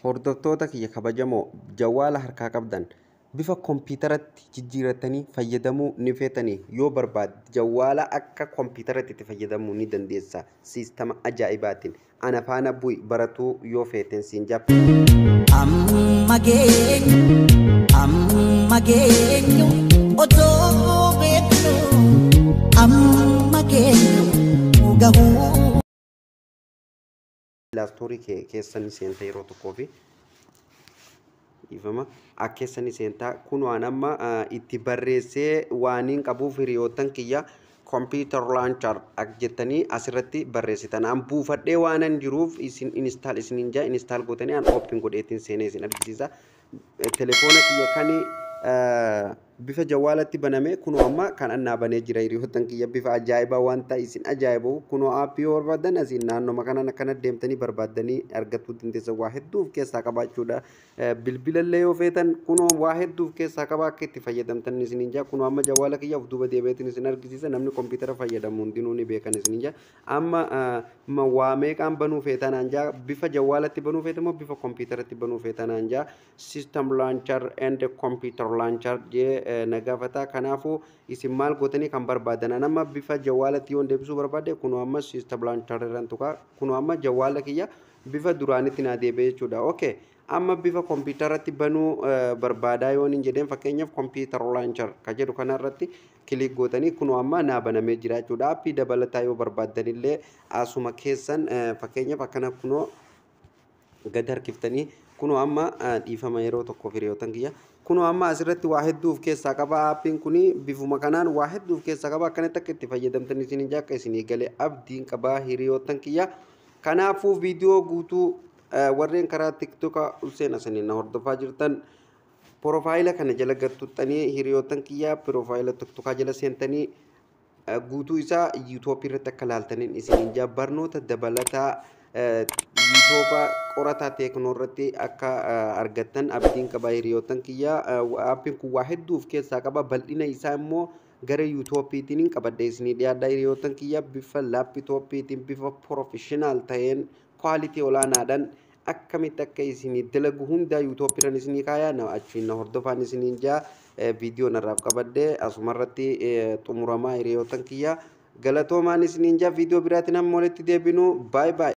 hordoftoota kiyya kabajamoo jawwaala harkaa qabdan bifa kompiitaratti jijjiiratanii fayyadamuu ni feetanii yoo barbaad jawwaala akka kompiitaratti itti fayyadamuu ni dandeessa siistama ajaa'ibaatiin ana faana bu'i baratuu yoo feeten siin jabba. Amma geenyu otoo beeknu amma geenyu gahuu. Laastorii keessan seenta yeroo tokkoo fi ifama akkeessani seentaa kun waan amma itti barreessee waaniin qabuuf hiriyootan kiyya computer launcher akjettanii asirratti barreessitan an buufadhee waanan jiruuf isin install isinin jaa install gootanii an open godheetiin seenee isin argisiisa telefoona kiyya kani bifa jawwaalatti baname kuno amma kan annaa banee jira hiriyootan kiyya bifa ajaa'ibaa wanta isin ajaa'ibu kuno aappii barbaadan asin naannoo makana akkana deemtanii barbaadanii argachuu dandeessan waa hedduuf keessaa qabaachuudha bilbilallee yoo feetan kuno waa hedduuf keessaa qabaa akka itti fayyadamtan isinin jaa kuno amma jawwaala kiyyaaf duuba deebi'eetiin isin argisiisa namni kompiitara fayyadamu hundinuu ni beekan isinin jaa amma waa meeqaan banuu feetanaan jaa bifa jawwaalatti banuu feetamoo bifa kompiitaratti banuu feetanaan jaa system launcher and computer launcher jee nagafata kanaafuu isin maal gootanii kan barbaadan nama bifa jawwaalatti yoon deebisuu barbaade kuno amma system launcher irraan tuqa kuno amma jawwaala kiyya bifa duraanitti naa deebi'ee jechuudha okay amma bifa kompiitaratti banuu barbaadaa yoon hin jedheen fakkeenyaaf computer launcher ka jedhu kanarratti kilik gootanii kuno amma naa banamee jira jechuudha aappii dabalataa yoo barbaadanillee asuma keessan fakkeenyaaf akkana kuno gad harkiftanii kuno amma dhiifama yeroo tokkoof hiriyootan kiyya kuno amma asirratti waa hedduuf keessaa qaba aappiin kuni bifuma kanaan waa hedduuf keessaa qaba akkanatti akka itti fayyadamtan isin jaakka isinii galee abdiin qaba hiriyootan kiyya kanaafuu viidiyoo guutuu warreen karaa tiktoka ulseen asanii na hordofaa jirtan profaayila kana jala gattuxanii hiriyootan kiyya profaayila tiktokaa jala seentanii guutuu isaa yuutuubii irratti akka laaltaniin isin jaa barnoota dabalataa YouTube qorata teknoorratti akka argattan abdiin qaba hiriyootan kiyya aappiin kun waa hedduuf keessaa qaba bal'ina isaa immoo gara yuutuubiitiin qabadde isinii dhiyaadha hiriyootan kiyya bifa laaptoopiitiin bifa professional ta'een quality olaanaadhaan akkamitti akka isinii dalagu hunda yuutuubiirran isinii kaayaa na achiin na hordofaan isiniin jaa viidiyoo narraaf qabadde asumarratti xumuramaa hiriyootan kiyya galatoomaan isiniin jaa viidiyoo biraatiin amma walitti deebinu bye bye.